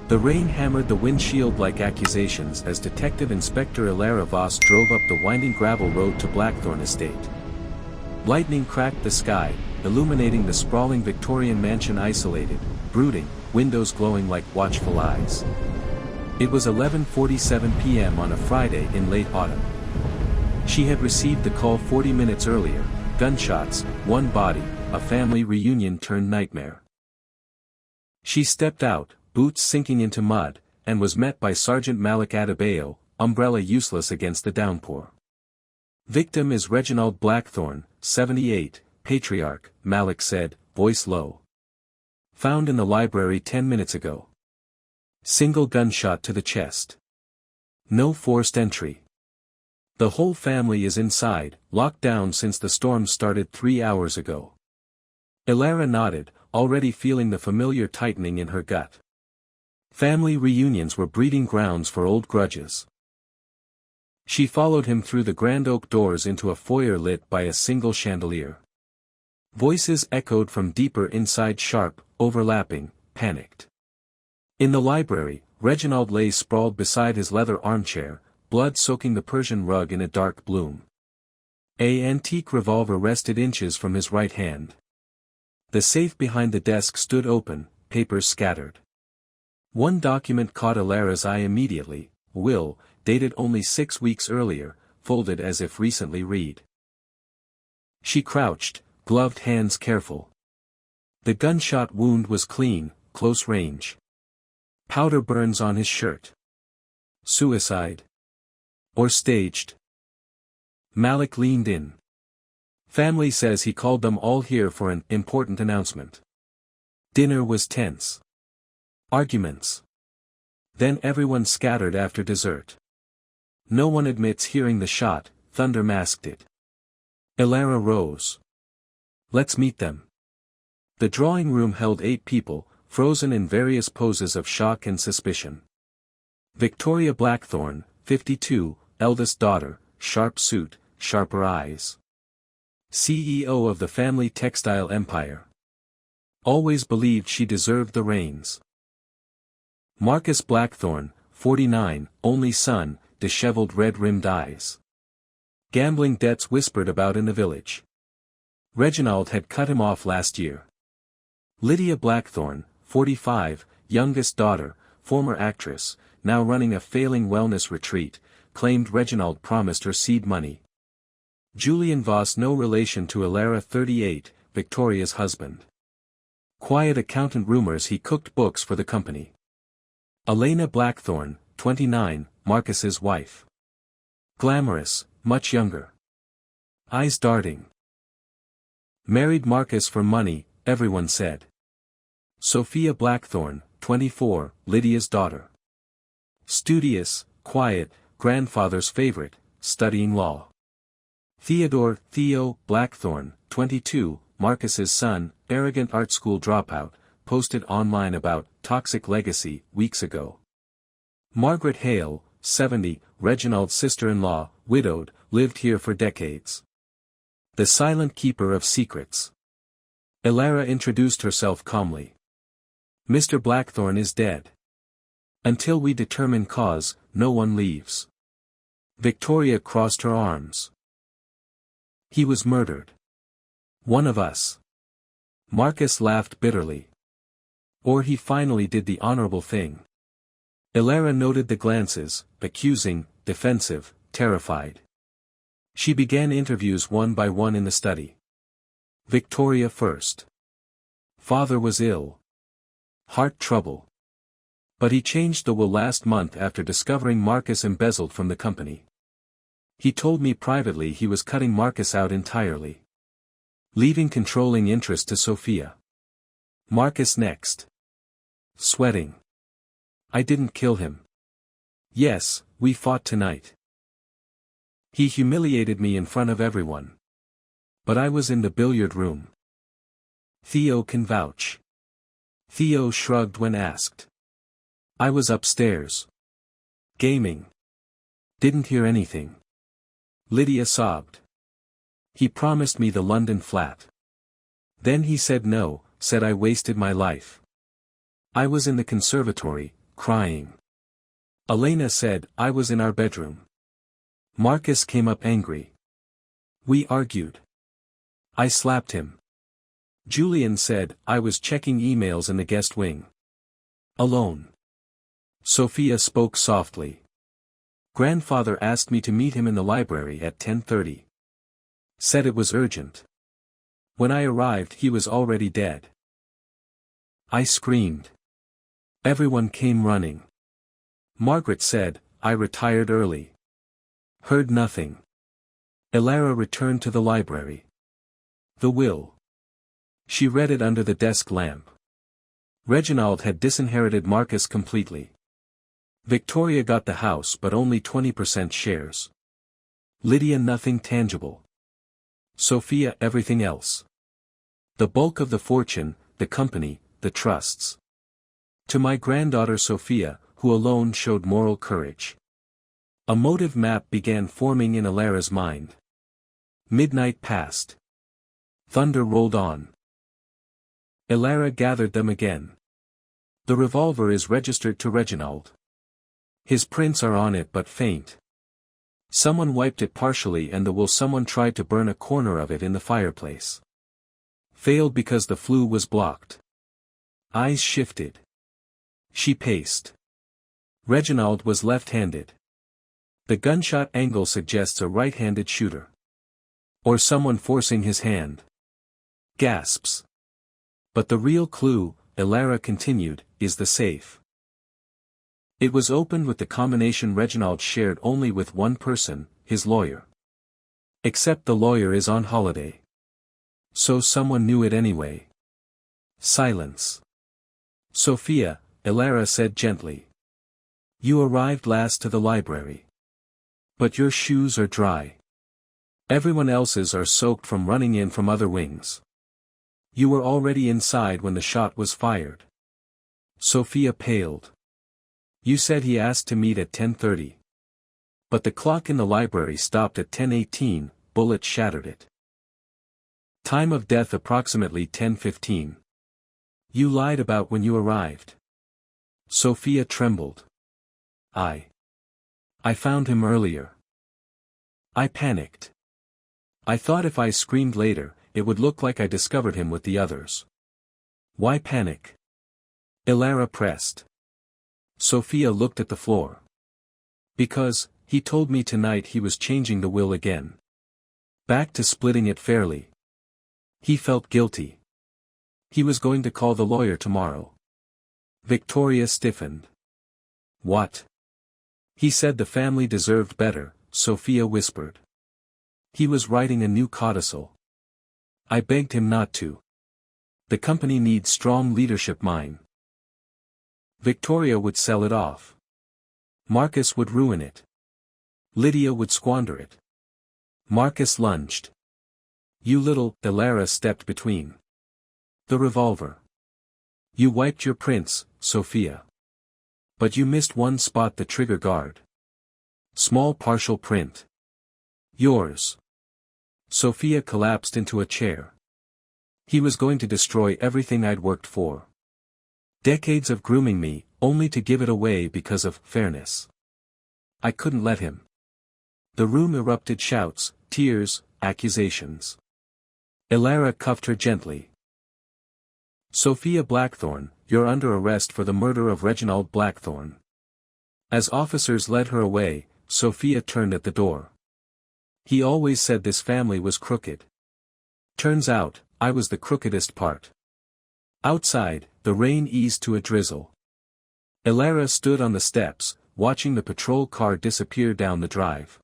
The rain hammered the windshield like accusations as Detective Inspector Ilara Voss drove up the winding gravel road to Blackthorn Estate. Lightning cracked the sky, illuminating the sprawling Victorian mansion isolated, brooding, windows glowing like watchful eyes. It was 11:47 p.m. on a Friday in late autumn. She had received the call 40 minutes earlier, gunshots, one body, a family reunion turned nightmare. She stepped out, boots sinking into mud, and was met by Sergeant Malik Adebayo, umbrella useless against the downpour. Victim is Reginald Blackthorn, 78, patriarch, Malik said, voice low. Found in the library 10 minutes ago. Single gunshot to the chest. No forced entry. The whole family is inside, locked down since the storm started 3 hours ago. Ilara nodded, already feeling the familiar tightening in her gut. Family reunions were breeding grounds for old grudges. She followed him through the grand oak doors into a foyer lit by a single chandelier. Voices echoed from deeper inside, sharp, overlapping, panicked. In the library, Reginald lay sprawled beside his leather armchair, blood soaking the Persian rug in a dark bloom. An antique revolver rested inches from his right hand. The safe behind the desk stood open, papers scattered. One document caught Ilara's eye immediately, a will, dated only 6 weeks earlier, folded as if recently read. She crouched, gloved hands careful. The gunshot wound was clean, close range. Powder burns on his shirt. Suicide? Or staged? Malik leaned in. Family says he called them all here for an important announcement. Dinner was tense. Arguments. Then everyone scattered after dessert. No one admits hearing the shot, thunder masked it. Ilara rose. Let's meet them. The drawing room held 8 people, frozen in various poses of shock and suspicion. Victoria Blackthorn, 52, eldest daughter, sharp suit, sharper eyes. CEO of the family textile empire. Always believed she deserved the reins. Marcus Blackthorn, 49, only son, disheveled red-rimmed eyes. Gambling debts whispered about in the village. Reginald had cut him off last year. Lydia Blackthorn, 45, youngest daughter, former actress, now running a failing wellness retreat, claimed Reginald promised her seed money. Julian Voss, no relation to Ilara, 38, Victoria's husband. Quiet accountant, rumors he cooked books for the company. Elena Blackthorn, 29, Marcus's wife. Glamorous, much younger. Eyes darting. Married Marcus for money, everyone said. Sophia Blackthorn, 24, Lydia's daughter. Studious, quiet, grandfather's favorite, studying law. Theo Blackthorn, 22, Marcus's son, arrogant art school dropout, posted online about toxic legacy weeks ago. Margaret Hale, 70, Reginald's sister-in-law, widowed, lived here for decades. The silent keeper of secrets. Ilara introduced herself calmly. Mr. Blackthorn is dead. Until we determine cause, no one leaves. Victoria crossed her arms. He was murdered. One of us. Marcus laughed bitterly. Or he finally did the honorable thing. Ilara noted the glances, accusing, defensive, terrified. She began interviews one by one in the study. Victoria first. Father was ill. Heart trouble. But he changed the will last month after discovering Marcus embezzled from the company. He told me privately he was cutting Marcus out entirely. Leaving controlling interest to Sophia. Marcus next. Sweating. I didn't kill him. Yes, we fought tonight. He humiliated me in front of everyone. But I was in the billiard room. Theo can vouch. Theo shrugged when asked. I was upstairs. Gaming. Didn't hear anything. Lydia sobbed. He promised me the London flat. Then he said no, said I wasted my life. I was in the conservatory, crying. Elena said, I was in our bedroom. Marcus came up angry. We argued. I slapped him. Julian said, I was checking emails in the guest wing. Alone. Sophia spoke softly. Grandfather asked me to meet him in the library at 10:30. Said it was urgent. When I arrived he was already dead. I screamed. Everyone came running. Margaret said, I retired early. Heard nothing. Elara returned to the library. The will. She read it under the desk lamp. Reginald had disinherited Marcus completely. Victoria got the house but only 20% shares. Lydia nothing tangible. Sophia everything else. The bulk of the fortune, the company, the trusts. To my granddaughter Sophia, who alone showed moral courage. A motive map began forming in Elara's mind. Midnight passed. Thunder rolled on. Elara gathered them again. The revolver is registered to Reginald. His prints are on it but faint. Someone wiped it partially and someone tried to burn a corner of it in the fireplace. Failed because the flue was blocked. Eyes shifted. She paced. Reginald was left-handed. The gunshot angle suggests a right-handed shooter. Or someone forcing his hand. Gasps. But the real clue, Elara continued, is the safe. It was opened with the combination Reginald shared only with one person, his lawyer. Except the lawyer is on holiday. So someone knew it anyway. Silence. Sophia, Elara said gently. You arrived last to the library. But your shoes are dry. Everyone else's are soaked from running in from other wings. You were already inside when the shot was fired. Sophia paled. You said he asked to meet at 10:30. But the clock in the library stopped at 10:18, bullet shattered it. Time of death approximately 10:15. You lied about when you arrived. Sophia trembled. I found him earlier. I panicked. I thought if I screamed later, it would look like I discovered him with the others. Why panic? Elara pressed. Sophia looked at the floor. Because, he told me tonight he was changing the will again. Back to splitting it fairly. He felt guilty. He was going to call the lawyer tomorrow. Victoria stiffened. What? He said the family deserved better, Sophia whispered. He was writing a new codicil. I begged him not to. The company needs strong leadership mine. Victoria would sell it off. Marcus would ruin it. Lydia would squander it. Marcus lunged. You little, Elara stepped between. The revolver. You wiped your prints, Sophia. But you missed one spot, the trigger guard. Small partial print. Yours. Sophia collapsed into a chair. He was going to destroy everything I'd worked for. Decades of grooming me, only to give it away because of fairness. I couldn't let him. The room erupted shouts, tears, accusations. Elara cuffed her gently. Sophia Blackthorne, you're under arrest for the murder of Reginald Blackthorne. As officers led her away, Sophia turned at the door. He always said this family was crooked. Turns out, I was the crookedest part. Outside, the rain eased to a drizzle. Elara stood on the steps, watching the patrol car disappear down the drive.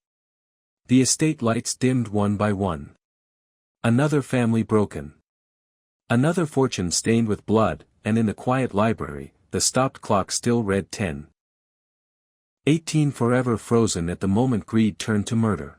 The estate lights dimmed one by one. Another family broken. Another fortune stained with blood, and in the quiet library, the stopped clock still read 10:18 forever frozen at the moment greed turned to murder.